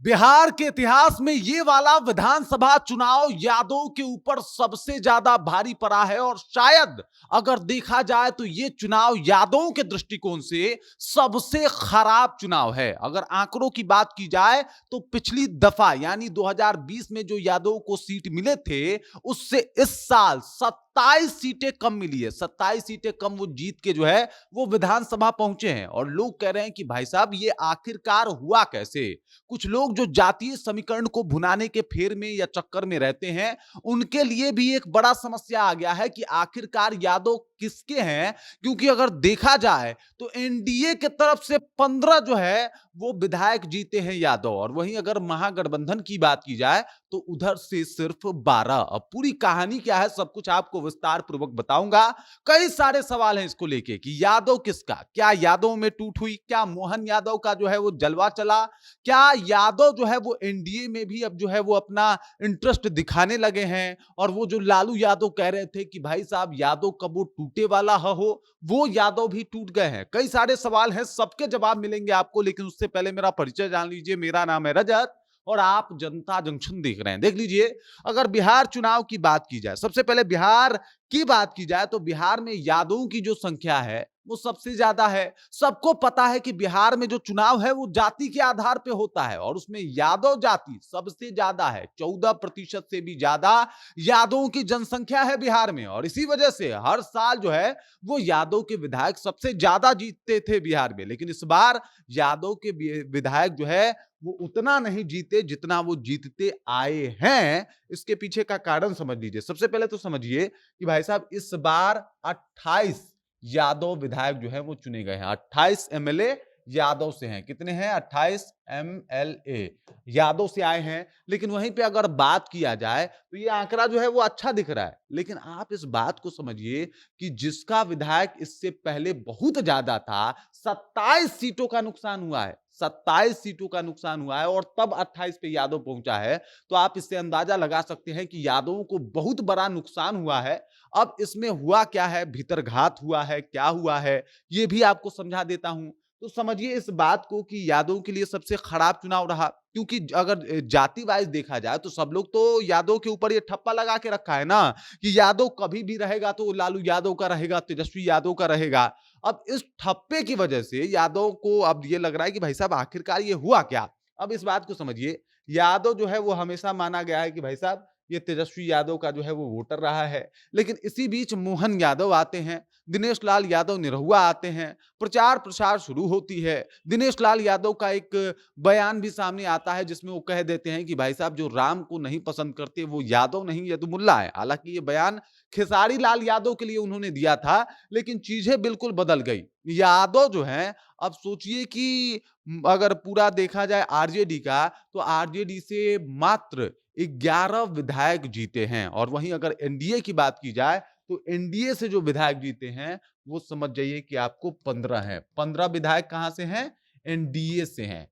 बिहार के इतिहास में ये वाला विधानसभा चुनाव यादव के ऊपर सबसे ज्यादा भारी पड़ा है और शायद अगर देखा जाए तो ये चुनाव यादवों के दृष्टिकोण से सबसे खराब चुनाव है। अगर आंकड़ों की बात की जाए तो पिछली दफा यानी 2020 में जो यादव को सीट मिले थे उससे इस साल 27 सीटें कम मिली है। 27 सीटें कम वो जीत के जो है वो विधानसभा पहुंचे हैं और लोग कह रहे हैं कि भाई साहब ये आखिरकार हुआ कैसे। कुछ लोग जो जातीय समीकरण को भुनाने के फेर में या चक्कर में रहते हैं उनके लिए भी एक बड़ा समस्या आ गया है कि आखिरकार यादव किसके हैं, क्योंकि अगर देखा जाए तो एनडीए की तरफ से 15 जो है वो विधायक जीते हैं यादव और वहीं अगर महागठबंधन की बात की जाए तो उधर से सिर्फ 12। अब पूरी कहानी क्या है सब कुछ आपको विस्तार पूर्वक बताऊंगा। कई सारे सवाल हैं इसको लेके कि यादव किसका, क्या यादव में टूट हुई, क्या मोहन यादव का जो है वो जलवा चला, क्या यादव जो है वो एनडीए में भी अब जो है वो अपना इंटरेस्ट दिखाने लगे हैं और वो जो लालू यादव कह रहे थे कि भाई साहब यादव कब वो टूटे वाला हो वो यादव भी टूट गए हैं। कई सारे सवाल हैं, सबके जवाब मिलेंगे आपको, लेकिन उससे पहले मेरा परिचय जान लीजिए। मेरा नाम है रजत और आप जनता जंक्शन देख रहे हैं। देख लीजिए, अगर बिहार चुनाव की बात की जाए, सबसे पहले बिहार की बात की जाए तो बिहार में यादवों की जो संख्या है वो सबसे ज्यादा है। सबको पता है कि बिहार में जो चुनाव है वो जाति के आधार पे होता है और उसमें यादव जाति सबसे ज्यादा है। 14% से भी ज्यादा यादवों की जनसंख्या है बिहार में और इसी वजह से हर साल जो है वो यादव के विधायक सबसे ज्यादा जीतते थे बिहार में। लेकिन इस बार यादव के विधायक जो है वो उतना नहीं जीते जितना वो जीतते आए हैं। इसके पीछे का कारण समझ लीजिए। सबसे पहले तो समझिए कि भाई साहब इस बार 28 यादव विधायक जो है वो चुने गए हैं। 28 एमएलए यादव से हैं। कितने हैं? 28 एमएलए यादव से आए हैं। लेकिन वहीं पे अगर बात किया जाए तो ये आंकड़ा जो है वो अच्छा दिख रहा है, लेकिन आप इस बात को समझिए कि जिसका विधायक इससे पहले बहुत ज्यादा था, 27 सीटों का नुकसान हुआ है। 27 सीटों का नुकसान हुआ है और तब 28 पे यादव पहुंचा है। तो आप इससे अंदाजा लगा सकते हैं कि यादवों को बहुत बड़ा नुकसान हुआ है। अब इसमें हुआ क्या है, भीतरघात हुआ है, क्या हुआ है, ये भी आपको समझा देता हूं। तो समझिए इस बात को कि यादव के लिए सबसे खराब चुनाव रहा, क्योंकि अगर जाति वाइज देखा जाए तो सब लोग तो यादव के ऊपर ये ठप्पा लगा के रखा है ना कि यादव कभी भी रहेगा तो लालू यादव का रहेगा, तेजस्वी यादव का रहेगा। अब इस ठप्पे की वजह से यादव को अब ये लग रहा है कि भाई साहब आखिरकार ये हुआ क्या। अब इस बात को समझिए, यादव जो है वो हमेशा माना गया है कि भाई साहब ये तेजस्वी यादव का जो है वो वोटर रहा है। लेकिन इसी बीच मोहन यादव आते हैं, दिनेश लाल यादव निरहुआ आते हैं, प्रचार प्रसार शुरू होती है। दिनेश लाल यादव का एक बयान भी सामने आता है जिसमें वो कह देते हैं कि भाई साहब जो राम को नहीं पसंद करते वो यादव नहीं यदुमुल्ला है। हालांकि ये बयान खेसारी लाल यादव के लिए उन्होंने दिया था, लेकिन चीजें बिल्कुल बदल गई। यादव जो है, अब सोचिए कि अगर पूरा देखा जाए आरजेडी का तो आरजेडी से मात्र 11 विधायक जीते हैं और वहीं अगर एनडीए की बात की जाए तो एनडीए से जो विधायक जीते हैं वो समझ जाइए कि आपको 15 हैं। 15 विधायक कहां से हैं? एनडीए से हैं।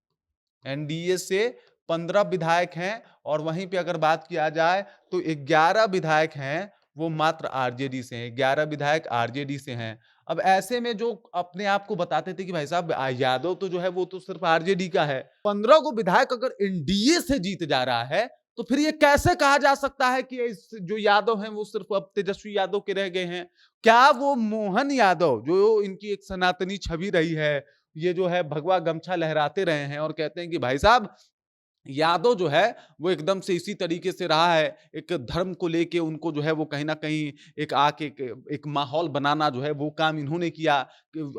एनडीए से 15 विधायक हैं और वहीं पे अगर बात किया जाए तो 11 विधायक हैं वो मात्र आरजेडी से हैं। 11 विधायक आरजेडी से हैं। अब ऐसे में जो अपने आप को बताते थे कि भाई साहब यादव तो जो है वो तो सिर्फ आरजेडी का है, 15 को विधायक अगर एनडीए से जीत जा रहा है तो फिर ये कैसे कहा जा सकता है कि जो यादव हैं वो सिर्फ अब तेजस्वी यादव के रह गए हैं। क्या वो मोहन यादव जो इनकी एक सनातनी छवि रही है, ये जो है भगवा गमछा लहराते रहे हैं और कहते हैं कि भाई साहब यादव जो है वो एकदम से इसी तरीके से रहा है, एक धर्म को लेके उनको जो है वो कहीं ना कहीं एक आके एक माहौल बनाना जो है वो काम इन्होंने किया।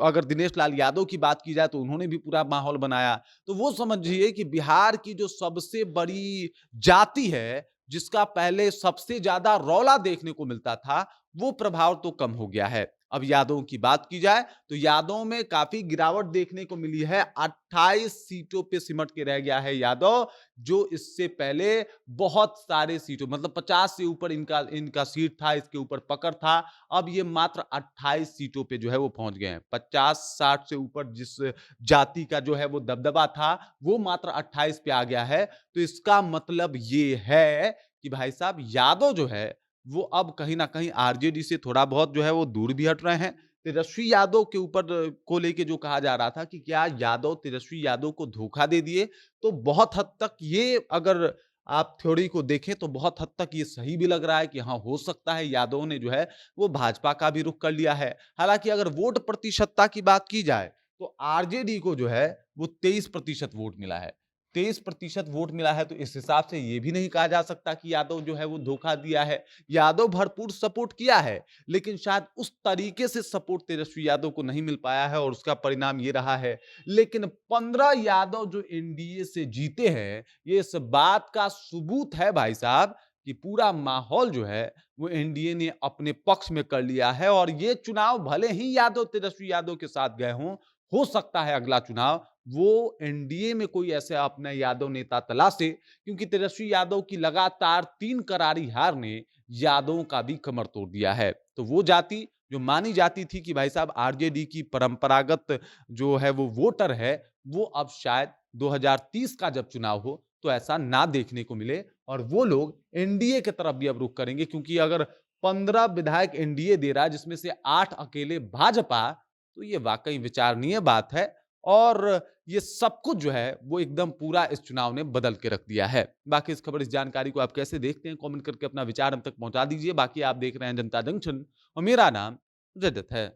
अगर दिनेश लाल यादव की बात की जाए तो उन्होंने भी पूरा माहौल बनाया। तो वो समझिए कि बिहार की जो सबसे बड़ी जाति है, जिसका पहले सबसे ज्यादा रौला देखने को मिलता था, वो प्रभाव तो कम हो गया है। अब यादवों की बात की जाए तो यादव में काफी गिरावट देखने को मिली है। 28 सीटों पे सिमट के रह गया है यादव, जो इससे पहले बहुत सारे सीटों मतलब 50 से ऊपर इनका इनका सीट था, इसके ऊपर पकड़ था। अब ये मात्र 28 सीटों पे जो है वो पहुंच गए हैं। 50-60 से ऊपर जिस जाति का जो है वो दबदबा था वो मात्र 28 पे आ गया है। तो इसका मतलब ये है कि भाई साहब यादव जो है वो अब कहीं ना कहीं आरजेडी से थोड़ा बहुत जो है वो दूर भी हट रहे हैं। तेजस्वी यादव के ऊपर को लेके जो कहा जा रहा था कि क्या यादव तेजस्वी यादव को धोखा दे दिए, तो बहुत हद तक ये अगर आप थ्योरी को देखें तो बहुत हद तक ये सही भी लग रहा है कि हाँ, हो सकता है यादव ने जो है वो भाजपा का भी रुख कर लिया है। हालाँकि अगर वोट प्रतिशतता की बात की जाए तो आरजेडी को जो है वो 23% वोट मिला है। 23% वोट मिला है तो इस हिसाब से ये भी नहीं कहा जा सकता कि यादव जो है वो धोखा दिया है। यादव भरपूर सपोर्ट किया है, लेकिन शायद उस तरीके से सपोर्ट तेजस्वी यादव को नहीं मिल पाया है और उसका परिणाम ये रहा है। लेकिन 15 यादव जो एनडीए से जीते हैं, ये इस बात का सबूत है भाई साहब कि पूरा माहौल जो है वो एनडीए ने अपने पक्ष में कर लिया है और ये चुनाव भले ही यादव तेजस्वी यादव के साथ गए हों, हो सकता है अगला चुनाव वो एनडीए में कोई ऐसा अपना यादव नेता तलाशे, क्योंकि तेजस्वी यादव की लगातार 3 करारी हार ने यादवों का भी कमर तोड़ दिया है। तो वो जाति जो मानी जाती थी कि भाई साहब आरजेडी की परंपरागत जो है वो वोटर है, वो अब शायद 2030 का जब चुनाव हो तो ऐसा ना देखने को मिले और वो लोग एनडीए की तरफ भी अब रुख करेंगे, क्योंकि अगर 15 विधायक एनडीए दे रहा है जिसमें से 8 अकेले भाजपा, तो ये वाकई विचारणीय बात है और ये सब कुछ जो है वो एकदम पूरा इस चुनाव ने बदल के रख दिया है। बाकी इस खबर, इस जानकारी को आप कैसे देखते हैं, कमेंट करके अपना विचार हम तक पहुंचा दीजिए। बाकी आप देख रहे हैं जनता जंक्शन और मेरा नाम रजत है।